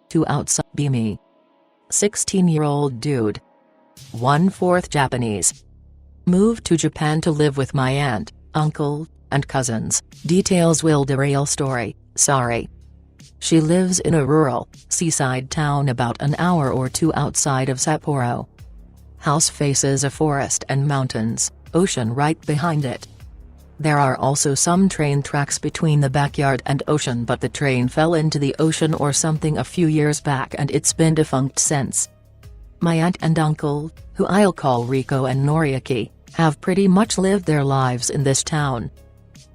2 outside. Be me. 16-year-old dude. 1/4 Japanese. Moved to Japan to live with my aunt, uncle, and cousins. Details will derail story, sorry. She lives in a rural, seaside town about an hour or two outside of Sapporo. House faces a forest and mountains, ocean right behind it. There are also some train tracks between the backyard and ocean, but the train fell into the ocean or something a few years back and it's been defunct since. My aunt and uncle, who I'll call Rico and Noriaki, have pretty much lived their lives in this town.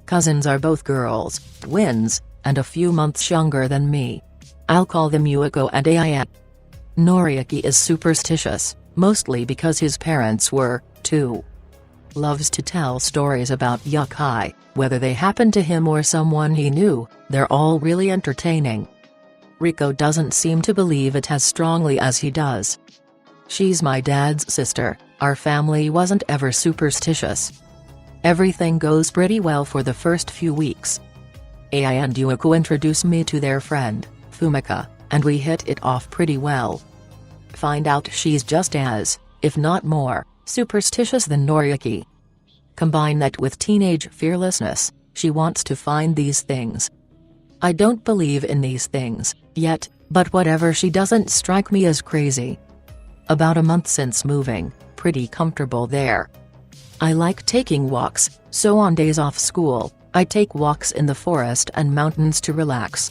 Cousins are both girls, twins, and a few months younger than me. I'll call them Yuiko and Aya. Noriaki is superstitious, mostly because his parents were, too. Loves to tell stories about Youkai, whether they happened to him or someone he knew, they're all really entertaining. Rico doesn't seem to believe it as strongly as he does. She's my dad's sister, our family wasn't ever superstitious. Everything goes pretty well for the first few weeks. Ai and Yuiko introduce me to their friend, Fumika, and we hit it off pretty well. Find out she's just as, if not more, superstitious than Noriaki. Combine that with teenage fearlessness, she wants to find these things. I don't believe in these things, yet, but whatever, she doesn't strike me as crazy. About a month since moving, pretty comfortable there. I like taking walks, so on days off school, I take walks in the forest and mountains to relax.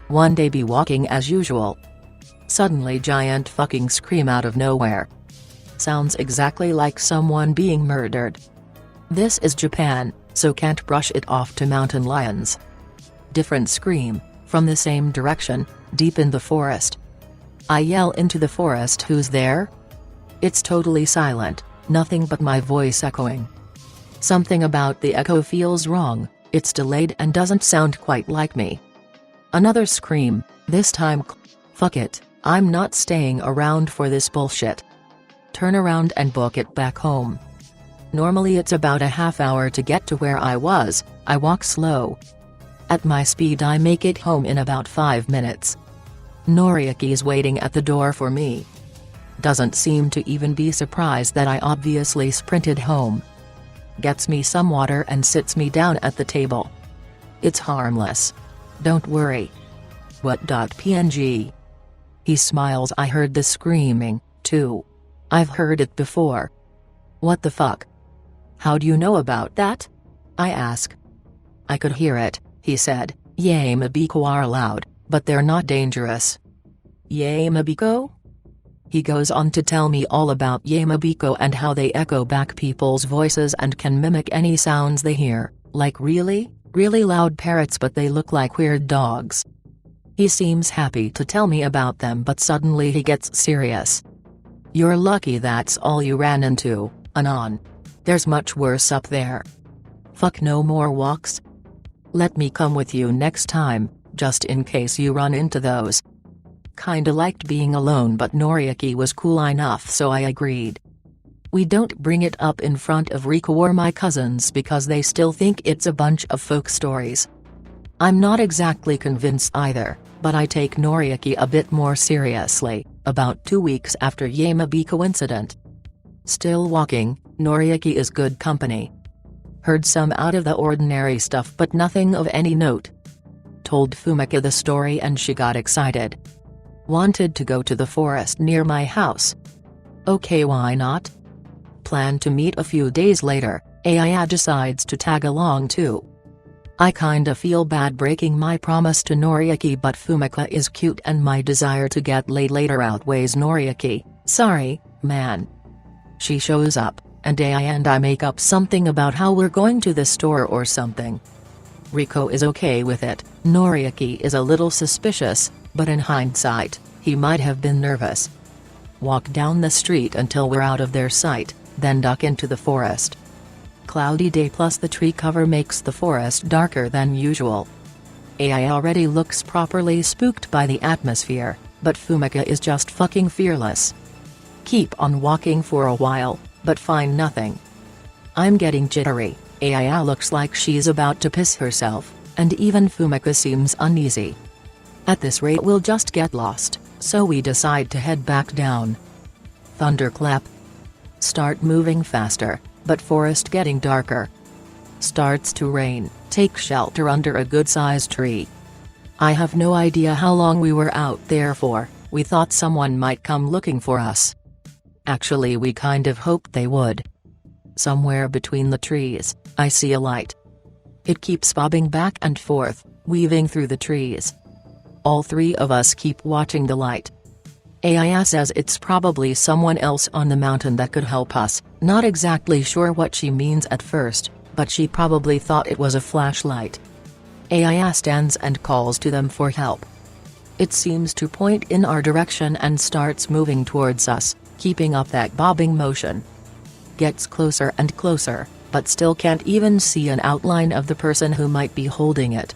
One day be walking as usual. Suddenly giant fucking scream out of nowhere. Sounds exactly like someone being murdered. This is Japan, so can't brush it off to mountain lions. Different scream, from the same direction, deep in the forest. I yell into the forest, who's there? It's totally silent, nothing but my voice echoing. Something about the echo feels wrong, it's delayed and doesn't sound quite like me. Another scream, this time fuck it, I'm not staying around for this bullshit. Turn around and book it back home. Normally it's about a half hour to get to where I was, I walk slow. At my speed I make it home in about 5 minutes. Noriaki's waiting at the door for me. Doesn't seem to even be surprised that I obviously sprinted home. Gets me some water and sits me down at the table. It's harmless. Don't worry. What.png? He smiles. I heard the screaming, too. I've heard it before. What the fuck? How do you know about that? I ask. I could hear it, he said. Yamabiko are loud, but they're not dangerous. Yamabiko? He goes on to tell me all about Yamabiko and how they echo back people's voices and can mimic any sounds they hear, like really loud parrots, but they look like weird dogs. He seems happy to tell me about them, but suddenly he gets serious. You're lucky that's all you ran into, Anon. There's much worse up there. Fuck, no more walks? Let me come with you next time, just in case you run into those. Kinda liked being alone, but Noriaki was cool enough, so I agreed. We don't bring it up in front of Rico or my cousins because they still think it's a bunch of folk stories. I'm not exactly convinced either, but I take Noriaki a bit more seriously, about 2 weeks after Yamabiko incident. Still walking, Noriaki is good company. Heard some out of the ordinary stuff but nothing of any note. Told Fumika the story and she got excited. Wanted to go to the forest near my house. Okay, why not? Plan to meet a few days later, Aya decides to tag along too. I kinda feel bad breaking my promise to Noriaki, but Fumika is cute and my desire to get laid later outweighs Noriaki. Sorry, man. She shows up, and Aya and I make up something about how we're going to the store or something. Rico is okay with it. Noriaki is a little suspicious, but in hindsight, he might have been nervous. Walk down the street until we're out of their sight, then duck into the forest. Cloudy day plus the tree cover makes the forest darker than usual. Ai already looks properly spooked by the atmosphere, but Fumika is just fucking fearless. Keep on walking for a while, but find nothing. I'm getting jittery. Aya looks like she's about to piss herself, and even Fumika seems uneasy. At this rate we'll just get lost, so we decide to head back down. Thunderclap. Start moving faster, but forest getting darker. Starts to rain, take shelter under a good-sized tree. I have no idea how long we were out there for, we thought someone might come looking for us. Actually we kind of hoped they would. Somewhere between the trees, I see a light. It keeps bobbing back and forth, weaving through the trees. All three of us keep watching the light. AI says it's probably someone else on the mountain that could help us, not exactly sure what she means at first, but she probably thought it was a flashlight. AI stands and calls to them for help. It seems to point in our direction and starts moving towards us, keeping up that bobbing motion. Gets closer and closer, but still can't even see an outline of the person who might be holding it.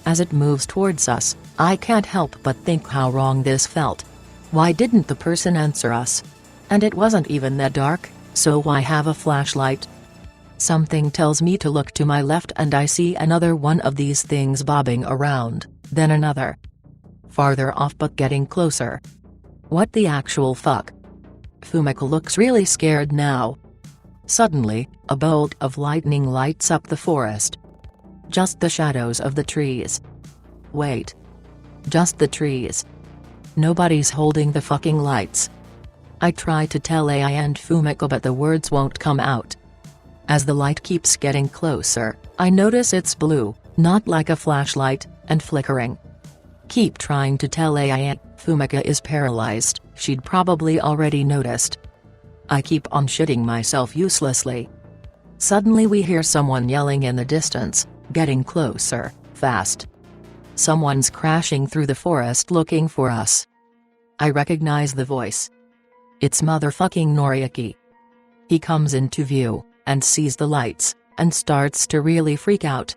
As it moves towards us, I can't help but think how wrong this felt. Why didn't the person answer us? And it wasn't even that dark, so why have a flashlight? Something tells me to look to my left and I see another one of these things bobbing around, then another. Farther off but getting closer. What the actual fuck? Fumiko looks really scared now. Suddenly, a bolt of lightning lights up the forest. Just the shadows of the trees. Wait. Just the trees. Nobody's holding the fucking lights. I try to tell AI and Fumiko but the words won't come out. As the light keeps getting closer, I notice it's blue, not like a flashlight, and flickering. Keep trying to tell AI, Fumiko is paralyzed, she'd probably already noticed. I keep on shitting myself uselessly. Suddenly we hear someone yelling in the distance, getting closer, fast. Someone's crashing through the forest looking for us. I recognize the voice. It's motherfucking Noriaki. He comes into view, and sees the lights, and starts to really freak out.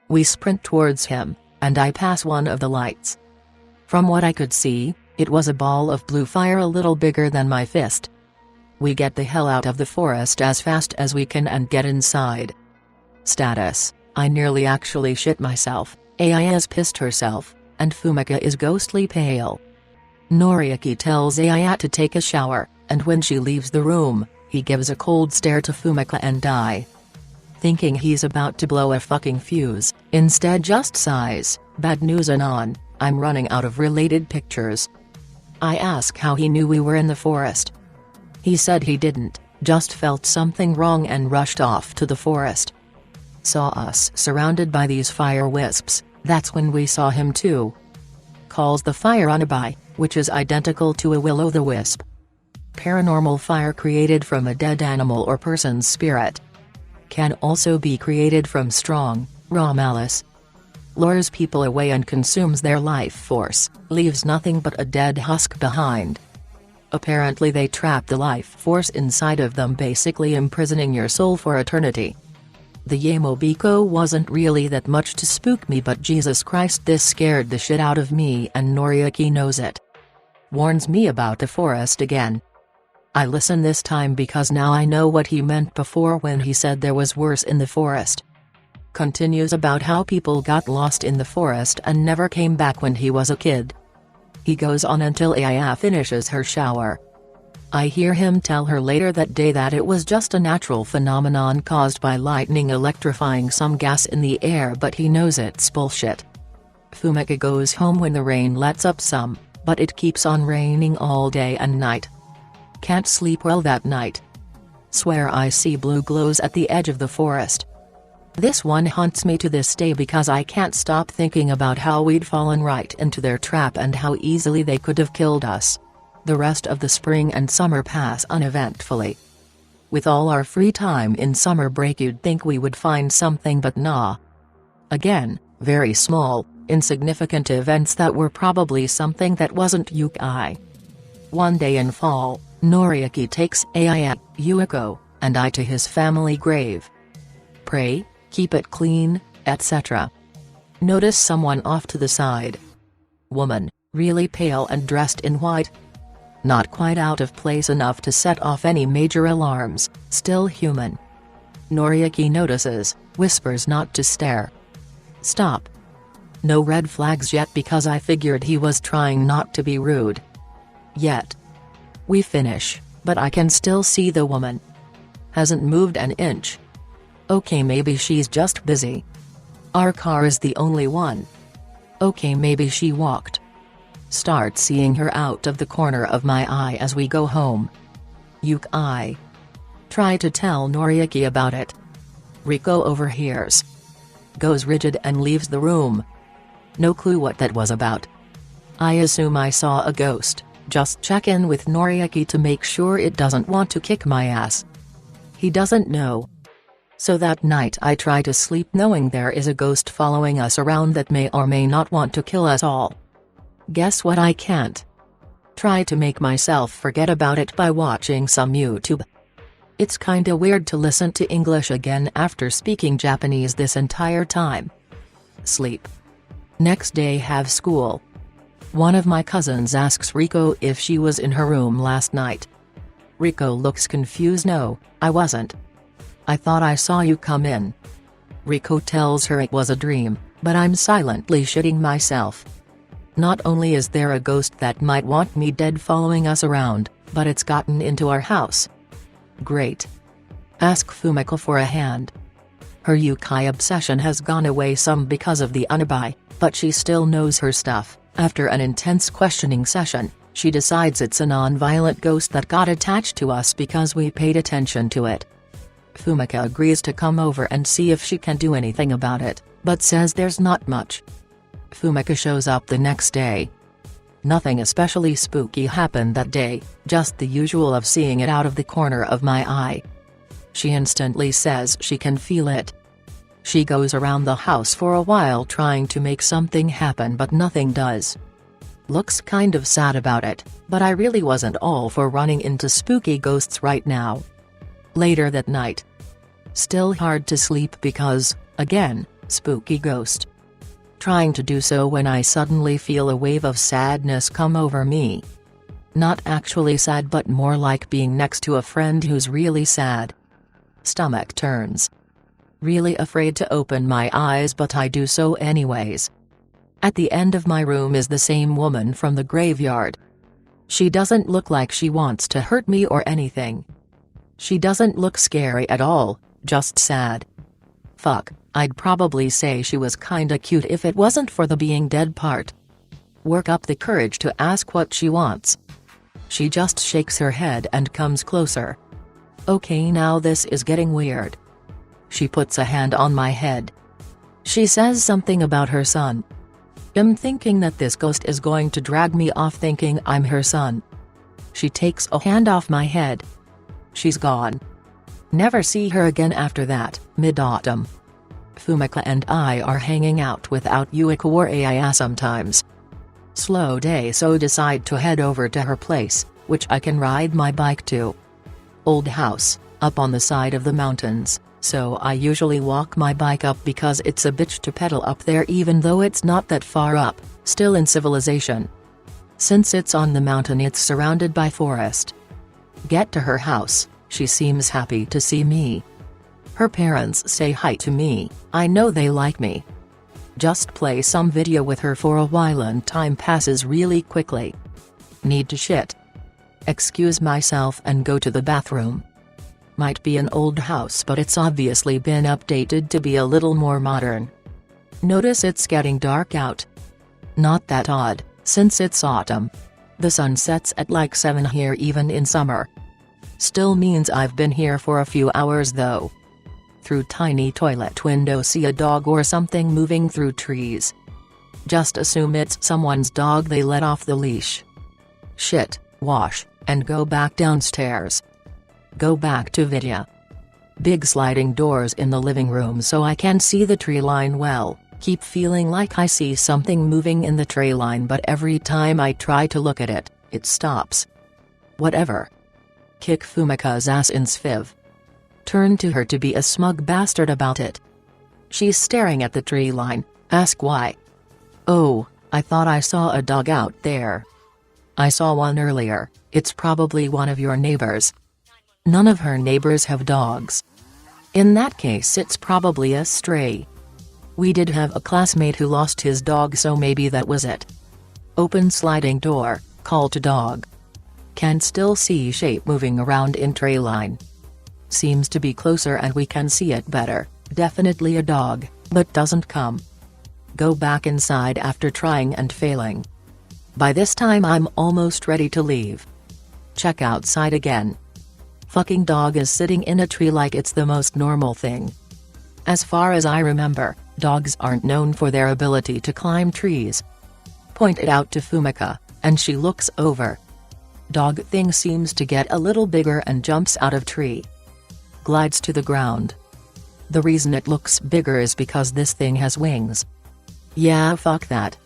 We sprint towards him, and I pass one of the lights. From what I could see, it was a ball of blue fire a little bigger than my fist. We get the hell out of the forest as fast as we can and get inside. Status: I nearly actually shit myself, AI has pissed herself, and Fumiko is ghostly pale. Noriaki tells AI to take a shower, and when she leaves the room, he gives a cold stare to Fumiko and I. Thinking he's about to blow a fucking fuse, instead just sighs, bad news Anon, I'm running out of related pictures. I ask how he knew we were in the forest. He said he didn't, just felt something wrong and rushed off to the forest. Saw us surrounded by these fire wisps, that's when we saw him too. Calls the fire Unabai, which is identical to a will-o'-the-wisp. Paranormal fire created from a dead animal or person's spirit. Can also be created from strong, raw malice. Lures people away and consumes their life force, leaves nothing but a dead husk behind. Apparently they trap the life force inside of them, basically imprisoning your soul for eternity. The Yamobiko wasn't really that much to spook me, but Jesus Christ, this scared the shit out of me, and Noriaki knows it. Warns me about the forest again. I listen this time because now I know what he meant before when he said there was worse in the forest. Continues about how people got lost in the forest and never came back when he was a kid. He goes on until Aya finishes her shower. I hear him tell her later that day that it was just a natural phenomenon caused by lightning electrifying some gas in the air, but he knows it's bullshit. Fumiko goes home when the rain lets up some, but it keeps on raining all day and night. Can't sleep well that night. Swear I see blue glows at the edge of the forest. This one haunts me to this day because I can't stop thinking about how we'd fallen right into their trap and how easily they could have killed us. The rest of the spring and summer pass uneventfully. With all our free time in summer break, you'd think we would find something, but nah. Again, very small, insignificant events that were probably something that wasn't Youkai. One day in fall, Noriaki takes Aya, Yuiko, and I to his family grave. Pray, keep it clean, etc. Notice someone off to the side. Woman, really pale and dressed in white. Not quite out of place enough to set off any major alarms, still human. Noriaki notices, whispers not to stare. Stop. No red flags yet because I figured he was trying not to be rude. Yet. We finish, but I can still see the woman. Hasn't moved an inch. Okay, maybe she's just busy. Our car is the only one. Okay, maybe she walked. Start seeing her out of the corner of my eye as we go home. Youkai. Try to tell Noriaki about it. Rico overhears. Goes rigid and leaves the room. No clue what that was about. I assume I saw a ghost, just check in with Noriaki to make sure it doesn't want to kick my ass. He doesn't know. So that night I try to sleep knowing there is a ghost following us around that may or may not want to kill us all. Guess what I can't? Try to make myself forget about it by watching some YouTube. It's kinda weird to listen to English again after speaking Japanese this entire time. Sleep. Next day have school. One of my cousins asks Rico if she was in her room last night. Rico looks confused. No, I wasn't. I thought I saw you come in. Rico tells her it was a dream, but I'm silently shitting myself. Not only is there a ghost that might want me dead following us around, but it's gotten into our house. Great. Ask Fumiko for a hand. Her Youkai obsession has gone away some because of the Unholy, but she still knows her stuff. After an intense questioning session, she decides it's a non-violent ghost that got attached to us because we paid attention to it. Fumiko agrees to come over and see if she can do anything about it, but says there's not much. Fumiko shows up the next day. Nothing especially spooky happened that day, just the usual of seeing it out of the corner of my eye. She instantly says she can feel it. She goes around the house for a while trying to make something happen but nothing does. Looks kind of sad about it, but I really wasn't all for running into spooky ghosts right now. Later that night. Still hard to sleep because, again, spooky ghost. Trying to do so when I suddenly feel a wave of sadness come over me. Not actually sad but more like being next to a friend who's really sad. Stomach turns. Really afraid to open my eyes but I do so anyways. At the end of my room is the same woman from the graveyard. She doesn't look like she wants to hurt me or anything. She doesn't look scary at all, just sad. Fuck, I'd probably say she was kinda cute if it wasn't for the being dead part. Work up the courage to ask what she wants. She just shakes her head and comes closer. Okay, now this is getting weird. She puts a hand on my head. She says something about her son. I'm thinking that this ghost is going to drag me off thinking I'm her son. She takes a hand off my head. She's gone. Never see her again after that. Mid-autumn. Fumiko and I are hanging out without Youkai sometimes. Slow day so decide to head over to her place, which I can ride my bike to. Old house, up on the side of the mountains, so I usually walk my bike up because it's a bitch to pedal up there even though it's not that far up, still in civilization. Since it's on the mountain it's surrounded by forest. Get to her house, she seems happy to see me. Her parents say hi to me, I know they like me. Just play some video with her for a while and time passes really quickly. Need to shit. Excuse myself and go to the bathroom. Might be an old house but it's obviously been updated to be a little more modern. Notice it's getting dark out. Not that odd, since it's autumn. The sun sets at like 7 here even in summer. Still means I've been here for a few hours though. Through tiny toilet window see a dog or something moving through trees. Just assume it's someone's dog they let off the leash. Shit, wash, and go back downstairs. Go back to Vidya. Big sliding doors in the living room so I can see the tree line well, keep feeling like I see something moving in the tree line but every time I try to look at it, it stops. Whatever. Kick Fumiko's ass in Sviv. Turn to her to be a smug bastard about it. She's staring at the tree line, ask why. Oh, I thought I saw a dog out there. I saw one earlier, it's probably one of your neighbors. None of her neighbors have dogs. In that case it's probably a stray. We did have a classmate who lost his dog, so maybe that was it. Open sliding door, call to dog. Can still see shape moving around in tray line. Seems to be closer and we can see it better, definitely a dog, but doesn't come. Go back inside after trying and failing. By this time I'm almost ready to leave. Check outside again. Fucking dog is sitting in a tree like it's the most normal thing. As far as I remember, dogs aren't known for their ability to climb trees. Point it out to Fumika, and she looks over. Dog thing seems to get a little bigger and jumps out of tree. Glides to the ground. The reason it looks bigger is because this thing has wings. Yeah, fuck that.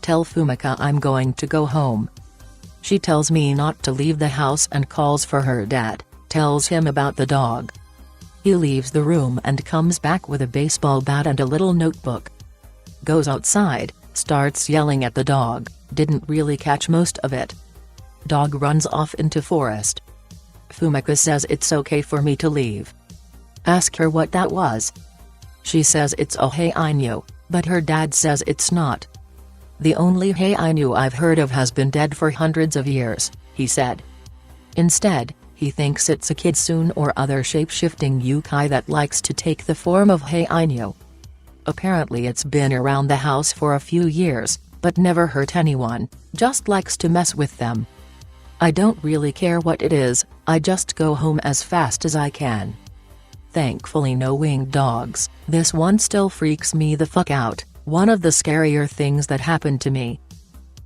Tell Fumika I'm going to go home. She tells me not to leave the house and calls for her dad, tells him about the dog. He leaves the room and comes back with a baseball bat and a little notebook. Goes outside, starts yelling at the dog, didn't really catch most of it. Dog runs off into forest. Fumika says it's okay for me to leave. Ask her what that was. She says it's a hey I knew, but her dad says it's not. The only hey I knew I've heard of has been dead for hundreds of years, he said. Instead, he thinks it's a kitsune or other shape-shifting Youkai that likes to take the form of hey I knew. Apparently it's been around the house for a few years, but never hurt anyone, just likes to mess with them. I don't really care what it is, I just go home as fast as I can. Thankfully no winged dogs, this one still freaks me the fuck out, one of the scarier things that happened to me.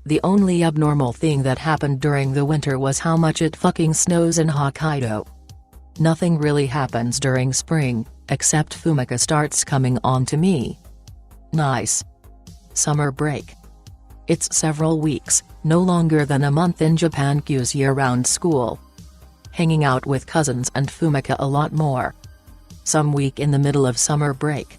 The only abnormal thing that happened during the winter was how much it fucking snows in Hokkaido. Nothing really happens during spring, except Fumika starts coming on to me. Nice. Summer break. It's several weeks, no longer than a month in Japan Q's year-round school. Hanging out with cousins and Fumika a lot more. Some week in the middle of summer break.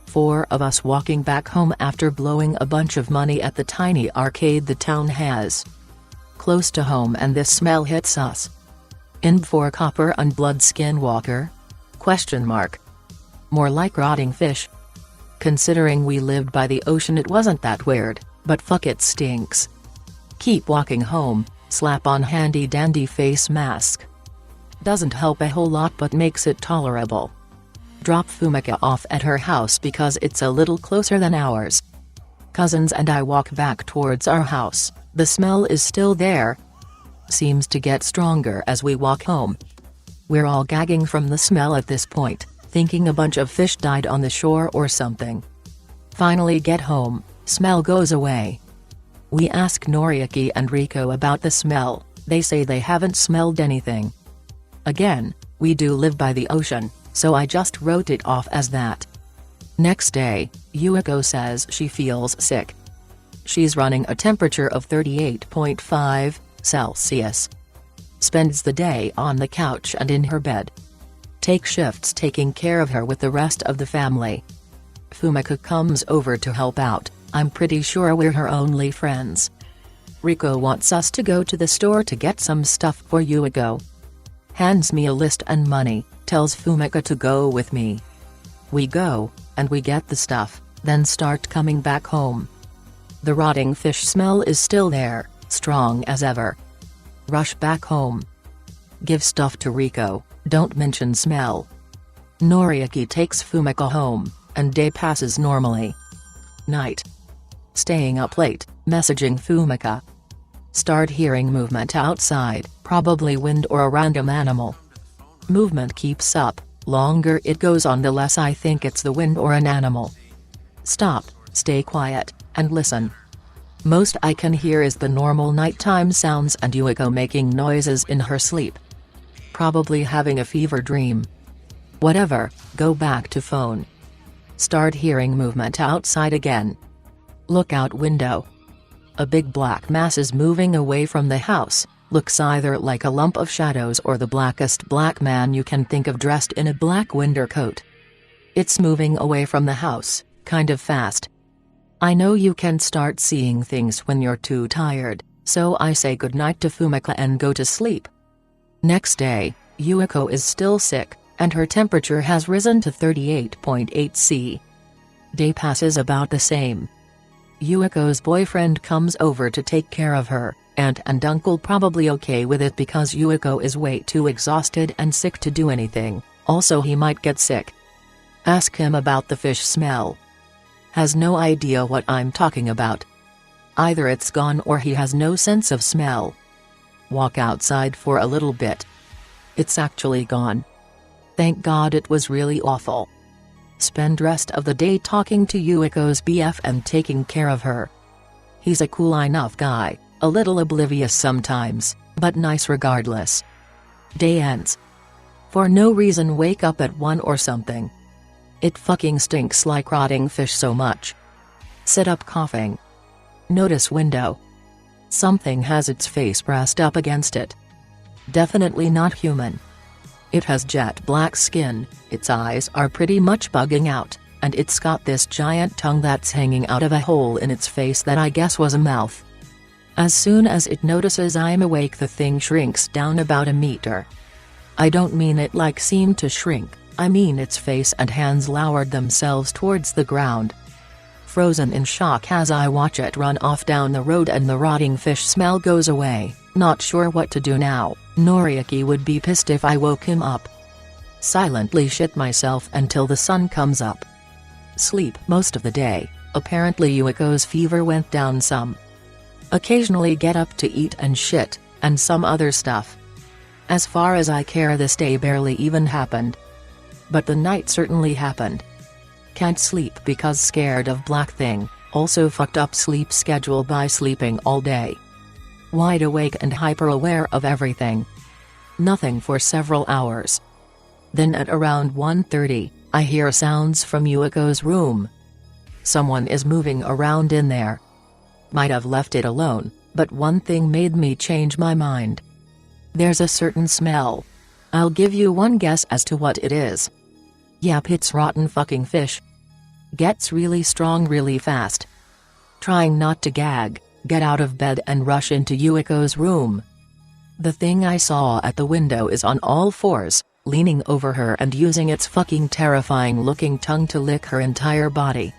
4 of us walking back home after blowing a bunch of money at the tiny arcade the town has. Close to home and this smell hits us. In for copper and blood skinwalker? Question mark. More like rotting fish. Considering we lived by the ocean it wasn't that weird, but fuck it stinks. Keep walking home, slap on handy dandy face mask. Doesn't help a whole lot but makes it tolerable. Drop Fumika off at her house because it's a little closer than ours. Cousins and I walk back towards our house, the smell is still there. Seems to get stronger as we walk home. We're all gagging from the smell at this point, thinking a bunch of fish died on the shore or something. Finally get home, smell goes away. We ask Noriaki and Riko about the smell, they say they haven't smelled anything. Again, we do live by the ocean, so I just wrote it off as that. Next day, Yuiko says she feels sick. She's running a temperature of 38.5 Celsius. Spends the day on the couch and in her bed. Take shifts taking care of her with the rest of the family. Fumika comes over to help out, I'm pretty sure we're her only friends. Riko wants us to go to the store to get some stuff for Yuiko. Hands me a list and money, tells Fumika to go with me. We go, and we get the stuff, then start coming back home. The rotting fish smell is still there, strong as ever. Rush back home. Give stuff to Riko, don't mention smell. Noriaki takes Fumika home, and day passes normally. Night. Staying up late, messaging Fumika. Start hearing movement outside, probably wind or a random animal. Movement keeps up, longer it goes on the less I think it's the wind or an animal. Stop, stay quiet, and listen. Most I can hear is the normal nighttime sounds and Yuiko making noises in her sleep. Probably having a fever dream. Whatever, go back to phone. Start hearing movement outside again. Look out window. A big black mass is moving away from the house, looks either like a lump of shadows or the blackest black man you can think of dressed in a black winter coat. It's moving away from the house, kind of fast. I know you can start seeing things when you're too tired, so I say goodnight to Fumika and go to sleep. Next day, Yuiko is still sick, and her temperature has risen to 38.8 C. Day passes about the same. Yuiko's boyfriend comes over to take care of her, aunt and uncle probably okay with it because Yuiko is way too exhausted and sick to do anything, also he might get sick. Ask him about the fish smell. Has no idea what I'm talking about. Either it's gone or he has no sense of smell. Walk outside for a little bit. It's actually gone. Thank God, it was really awful. Spend rest of the day talking to Yuiko's BF and taking care of her. He's a cool enough guy, a little oblivious sometimes, but nice regardless. Day ends. For no reason wake up at 1 or something. It fucking stinks like rotting fish so much. Sit up coughing. Notice window. Something has its face pressed up against it. Definitely not human. It has jet black skin, its eyes are pretty much bugging out, and it's got this giant tongue that's hanging out of a hole in its face that I guess was a mouth. As soon as it notices I'm awake, the thing shrinks down about a meter. I don't mean it like seemed to shrink, I mean its face and hands lowered themselves towards the ground. Frozen in shock as I watch it run off down the road and the rotting fish smell goes away, not sure what to do now. Noriaki would be pissed if I woke him up. Silently shit myself until the sun comes up. Sleep most of the day, apparently Yuiko's fever went down some. Occasionally get up to eat and shit, and some other stuff. As far as I care, this day barely even happened. But the night certainly happened. Can't sleep because scared of black thing, also fucked up sleep schedule by sleeping all day. Wide awake and hyper-aware of everything. Nothing for several hours. Then at around 1:30, I hear sounds from Yuiko's room. Someone is moving around in there. Might have left it alone, but one thing made me change my mind. There's a certain smell. I'll give you one guess as to what it is. Yep, it's rotten fucking fish. Gets really strong really fast. Trying not to gag, get out of bed and rush into Yuiko's room. The thing I saw at the window is on all fours, leaning over her and using its fucking terrifying looking tongue to lick her entire body.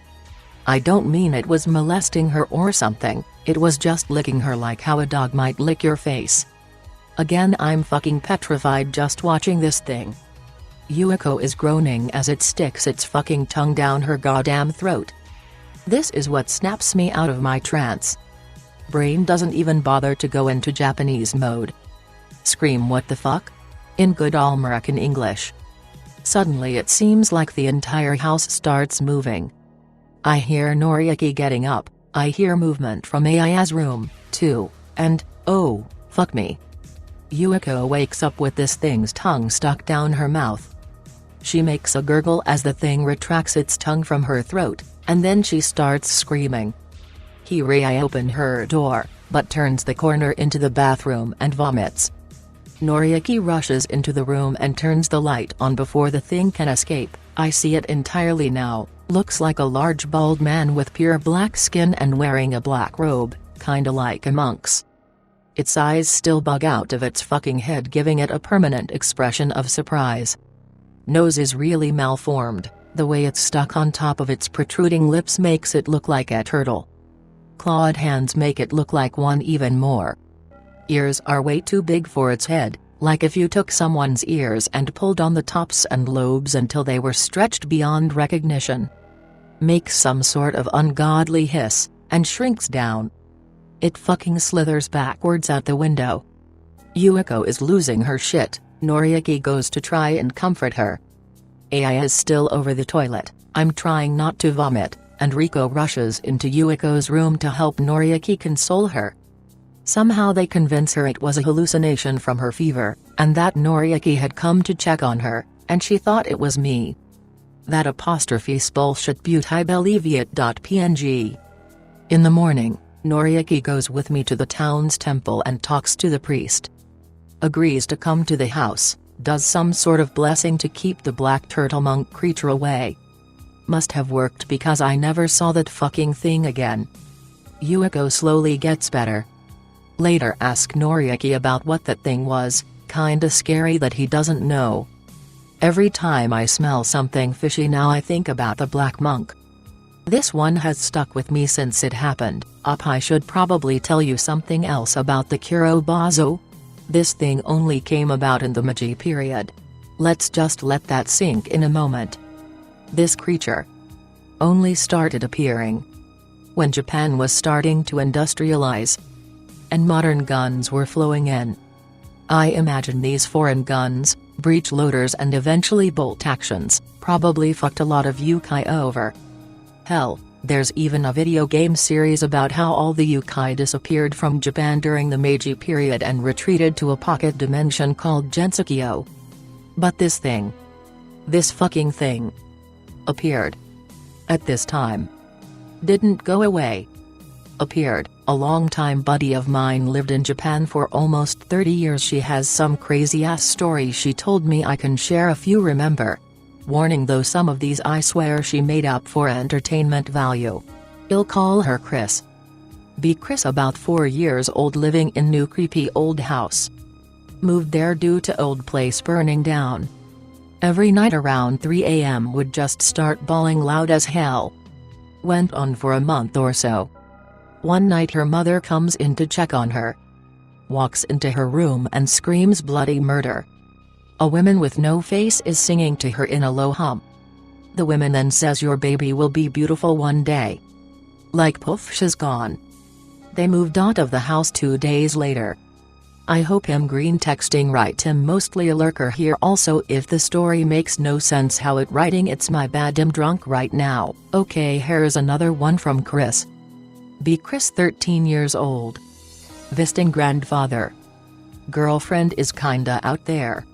I don't mean it was molesting her or something, it was just licking her like how a dog might lick your face. Again, I'm fucking petrified just watching this thing. Yuiko is groaning as it sticks its fucking tongue down her goddamn throat. This is what snaps me out of my trance. Brain doesn't even bother to go into Japanese mode. Scream what the fuck? In good American English. Suddenly it seems like the entire house starts moving. I hear Noriaki getting up, I hear movement from Aya's room, too, and, oh, fuck me. Yuiko wakes up with this thing's tongue stuck down her mouth. She makes a gurgle as the thing retracts its tongue from her throat, and then she starts screaming. I open her door, but turns the corner into the bathroom and vomits. Noriaki rushes into the room and turns the light on before the thing can escape. I see it entirely now, looks like a large bald man with pure black skin and wearing a black robe, kinda like a monk's. Its eyes still bug out of its fucking head, giving it a permanent expression of surprise. Nose is really malformed, the way it's stuck on top of its protruding lips makes it look like a turtle. Clawed hands make it look like one even more. Ears are way too big for its head, like if you took someone's ears and pulled on the tops and lobes until they were stretched beyond recognition. Makes some sort of ungodly hiss, and shrinks down. It fucking slithers backwards out the window. Yuiko is losing her shit. Noriaki goes to try and comfort her. Ai is still over the toilet, I'm trying not to vomit, and Riko rushes into Yuiko's room to help Noriaki console her. Somehow they convince her it was a hallucination from her fever, and that Noriaki had come to check on her, and she thought it was me. That apostrophe's bullshit but I believe it.png. In the morning, Noriaki goes with me to the town's temple and talks to the priest. Agrees to come to the house, does some sort of blessing to keep the black turtle monk creature away. Must have worked because I never saw that fucking thing again. Yuiko slowly gets better. Later ask Noriaki about what that thing was, kinda scary that he doesn't know. Every time I smell something fishy now I think about the black monk. This one has stuck with me since it happened. I should probably tell you something else about the Kurobazo. This thing only came about in the Meiji period. Let's just let that sink in a moment. This creature only started appearing when Japan was starting to industrialize and modern guns were flowing in. I imagine these foreign guns, breech loaders and eventually bolt actions, probably fucked a lot of Youkai over. Hell, there's even a video game series about how all the Youkai disappeared from Japan during the Meiji period and retreated to a pocket dimension called Gensokyo. But this fucking thing, appeared at this time. Didn't go away. Appeared. A longtime buddy of mine lived in Japan for almost 30 years. She has some crazy-ass story she told me. I can share a few. Remember. Warning though, some of these I swear she made up for entertainment value. I'll call her Chris. Chris, about 4 years old, living in new creepy old house. Moved there due to old place burning down. Every night around 3 a.m. would just start bawling loud as hell. Went on for a month or so. One night her mother comes in to check on her. Walks into her room and screams bloody murder. A woman with no face is singing to her in a low hum. The woman then says, "Your baby will be beautiful one day." Like poof, she's gone. They moved out of the house 2 days later. I hope I'm green texting right. I'm mostly a lurker here. Also, if the story makes no sense how it writing, it's my bad. I'm drunk right now. Okay, here's another one from Chris. Chris, 13 years old. Visiting grandfather. Girlfriend is kinda out there.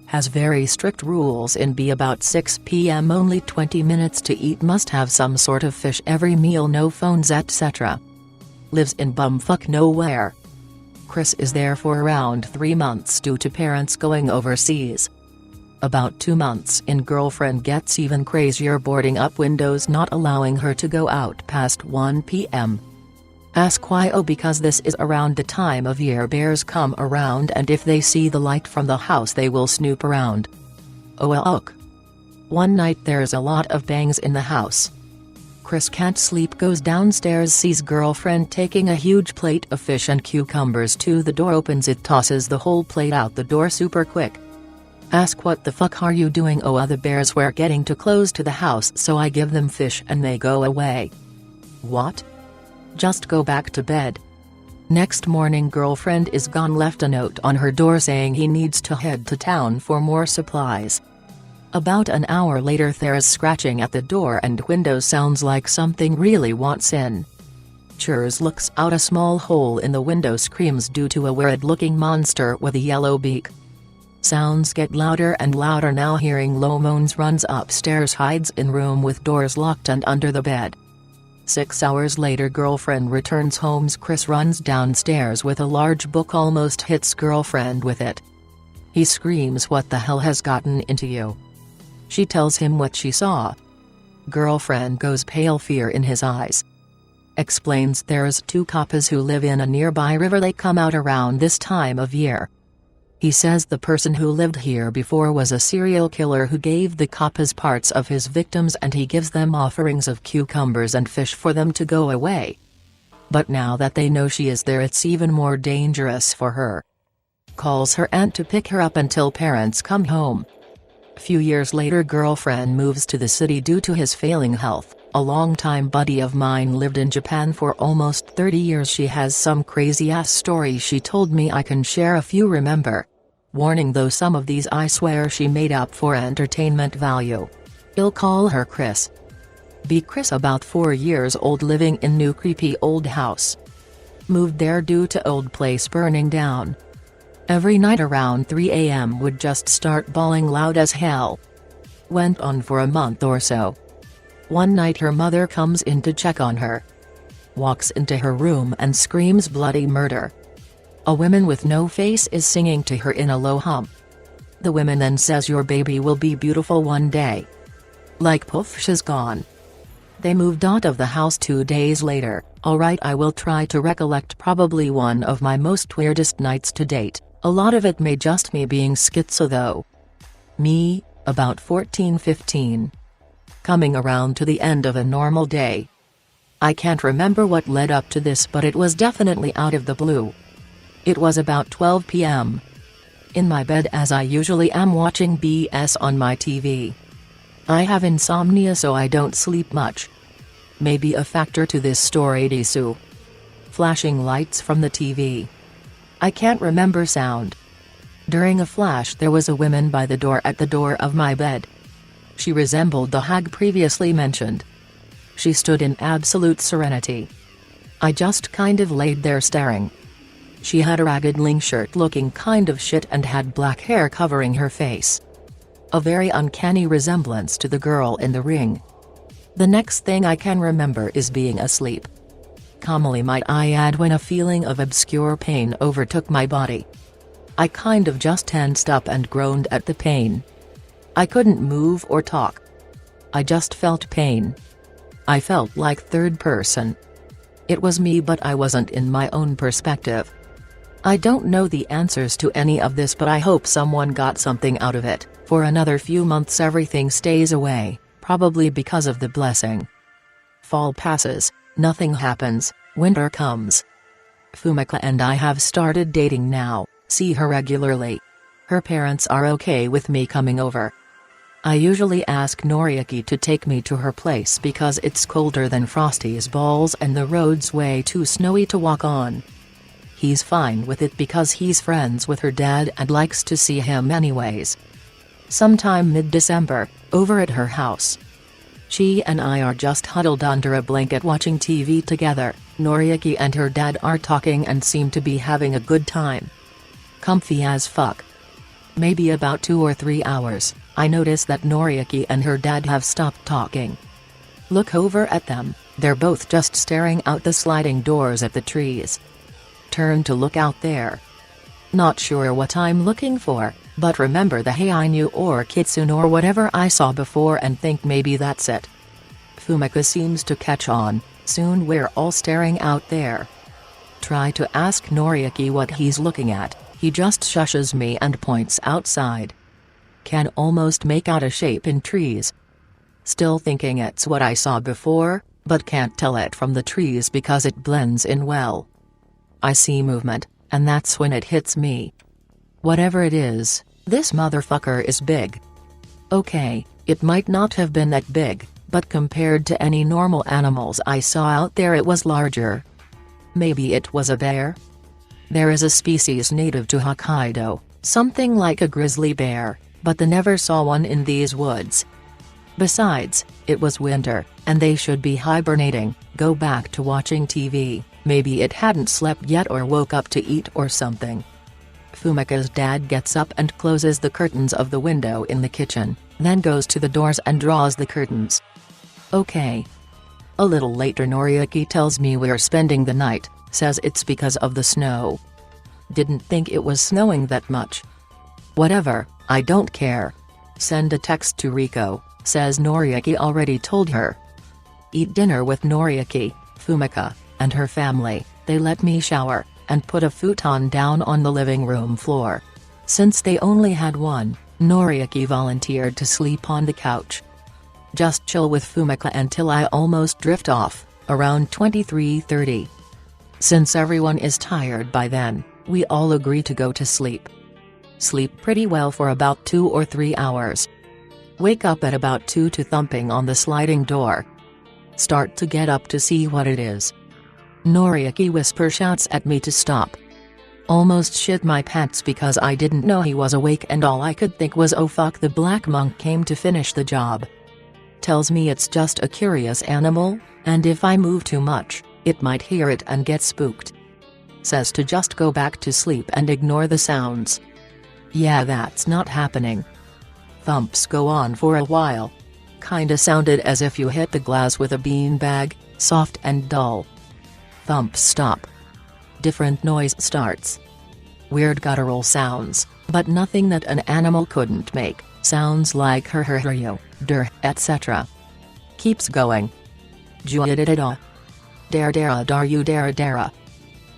Has very strict rules in about 6 p.m. only 20 minutes to eat, must have some sort of fish every meal, no phones etc. Lives in bumfuck nowhere. Chris is there for around 3 months due to parents going overseas. About 2 months in, girlfriend gets even crazier, boarding up windows, not allowing her to go out past 1 p.m. Ask why? Oh, because this is around the time of year bears come around, and if they see the light from the house they will snoop around. Oh ok. One night there's a lot of bangs in the house. Chris can't sleep, goes downstairs, sees girlfriend taking a huge plate of fish and cucumbers to the door, opens it, tosses the whole plate out the door super quick. Ask what the fuck are you doing? Oh, the bears were getting too close to the house, so I give them fish and they go away. What? Just go back to bed. Next morning girlfriend is gone, left a note on her door saying he needs to head to town for more supplies. About an hour later there's scratching at the door and window, sounds like something really wants in. Churs looks out a small hole in the window, screams due to a weird-looking monster with a yellow beak. Sounds get louder and louder now, hearing low moans, runs upstairs, hides in room with doors locked and under the bed. 6 hours later girlfriend returns home. Chris runs downstairs with a large book, almost hits girlfriend with it. He screams, "What the hell has gotten into you?" She tells him what she saw. Girlfriend goes pale, fear in his eyes. Explains there's 2 couples who live in a nearby river. They come out around this time of year. He says the person who lived here before was a serial killer who gave the couples parts of his victims, and he gives them offerings of cucumbers and fish for them to go away. But now that they know she is there, it's even more dangerous for her. Calls her aunt to pick her up until parents come home. Few years later girlfriend moves to the city due to his failing health. A longtime buddy of mine lived in Japan for almost 30 years. She has some crazy-ass story she told me. I can share a few. Remember. Warning though, some of these I swear she made up for entertainment value. I'll call her Chris. Chris, about 4 years old, living in new creepy old house. Moved there due to old place burning down. Every night around 3 a.m. would just start bawling loud as hell. Went on for a month or so. One night her mother comes in to check on her. Walks into her room and screams bloody murder. A woman with no face is singing to her in a low hum. The woman then says, "Your baby will be beautiful one day." Like poof, she's gone. They moved out of the house 2 days later. Alright, I will try to recollect probably one of my most weirdest nights to date. A lot of it may just me being schizo though. Me, about 14-15. coming around to the end of a normal day. I can't remember what led up to this, but it was definitely out of the blue. It was about 12 p.m. In my bed, as I usually am, watching BS on my TV. I have insomnia, so I don't sleep much. Maybe a factor to this story. Disu. Flashing lights from the TV. I can't remember sound. During a flash, there was a woman by the door at the door of my bed. She resembled the hag previously mentioned. She stood in absolute serenity. I just kind of laid there staring. She had a ragged link shirt looking kind of shit and had black hair covering her face. A very uncanny resemblance to the girl in The Ring. The next thing I can remember is being asleep. Calmly might I add, when a feeling of obscure pain overtook my body. I kind of just tensed up and groaned at the pain. I couldn't move or talk. I just felt pain. I felt like third person. It was me, but I wasn't in my own perspective. I don't know the answers to any of this, but I hope someone got something out of it. For another few months everything stays away, probably because of the blessing. Fall passes, nothing happens, winter comes. Fumika and I have started dating now, see her regularly. Her parents are okay with me coming over. I usually ask Noriaki to take me to her place because it's colder than Frosty's balls and the road's way too snowy to walk on. He's fine with it because he's friends with her dad and likes to see him anyways. Sometime mid-December, over at her house. She and I are just huddled under a blanket watching TV together. Noriaki and her dad are talking and seem to be having a good time. Comfy as fuck. Maybe about 2 or 3 hours, I notice that Noriaki and her dad have stopped talking. Look over at them, they're both just staring out the sliding doors at the trees. Turn to look out there. Not sure what I'm looking for, but remember the hey I knew or kitsune or whatever I saw before and think maybe that's it. Fumika seems to catch on. Soon we're all staring out there. Try to ask Noriaki what he's looking at, he just shushes me and points outside. Can almost make out a shape in trees. Still thinking it's what I saw before, but can't tell it from the trees because it blends in well. I see movement, and that's when it hits me. Whatever it is, this motherfucker is big. Okay, it might not have been that big, but compared to any normal animals I saw out there it was larger. Maybe it was a bear? There is a species native to Hokkaido, something like a grizzly bear, but they never saw one in these woods. Besides, it was winter, and they should be hibernating. Go back to watching TV, maybe it hadn't slept yet or woke up to eat or something. Fumika's dad gets up and closes the curtains of the window in the kitchen, then goes to the doors and draws the curtains. Okay. A little later Noriaki tells me we're spending the night, says it's because of the snow. Didn't think it was snowing that much. Whatever, I don't care. Send a text to Riko, says Noriaki already told her. Eat dinner with Noriaki, Fumika, and her family. They let me shower, and put a futon down on the living room floor. Since they only had one, Noriaki volunteered to sleep on the couch. Just chill with Fumika until I almost drift off, around 23:30. Since everyone is tired by then, we all agree to go to sleep. Sleep pretty well for about 2 or 3 hours. Wake up at about 2 to thumping on the sliding door. Start to get up to see what it is. Noriaki whisper shouts at me to stop. Almost shit my pants because I didn't know he was awake and all I could think was oh fuck, the black monk came to finish the job. Tells me it's just a curious animal, and if I move too much, it might hear it and get spooked. Says to just go back to sleep and ignore the sounds. Yeah, that's not happening. Thumps go on for a while. Kinda sounded as if you hit the glass with a beanbag, soft and dull. Thumps stop. Different noise starts. Weird guttural sounds, but nothing that an animal couldn't make. Sounds like her, der, etc. Keeps going. Juididida. Dara daru dara.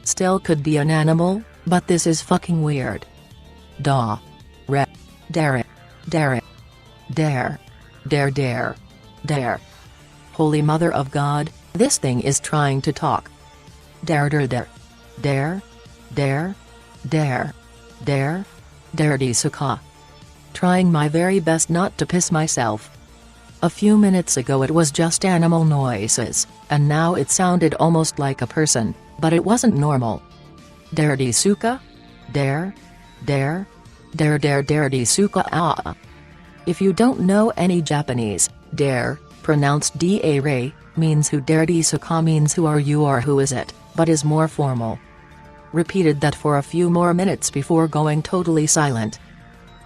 Still could be an animal, but this is fucking weird. Da. Re. Dare. Dare. Dare. Dare. Dare. Holy Mother of God, this thing is trying to talk. Dare dare dare. Dare. Dare. Dare. Dare. Dare de suka. Trying my very best not to piss myself. A few minutes ago it was just animal noises, and now it sounded almost like a person, but it wasn't normal. Dare de suka? Dare? Dare? Dare dare dare de suka ah. If you don't know any Japanese, dare, pronounced da-re, means who. Dare de suka means who are you or who is it, but is more formal. Repeated that for a few more minutes before going totally silent.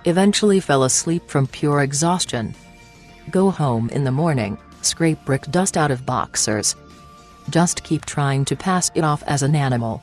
Eventually fell asleep from pure exhaustion. Go home in the morning, scrape brick dust out of boxers. Just keep trying to pass it off as an animal.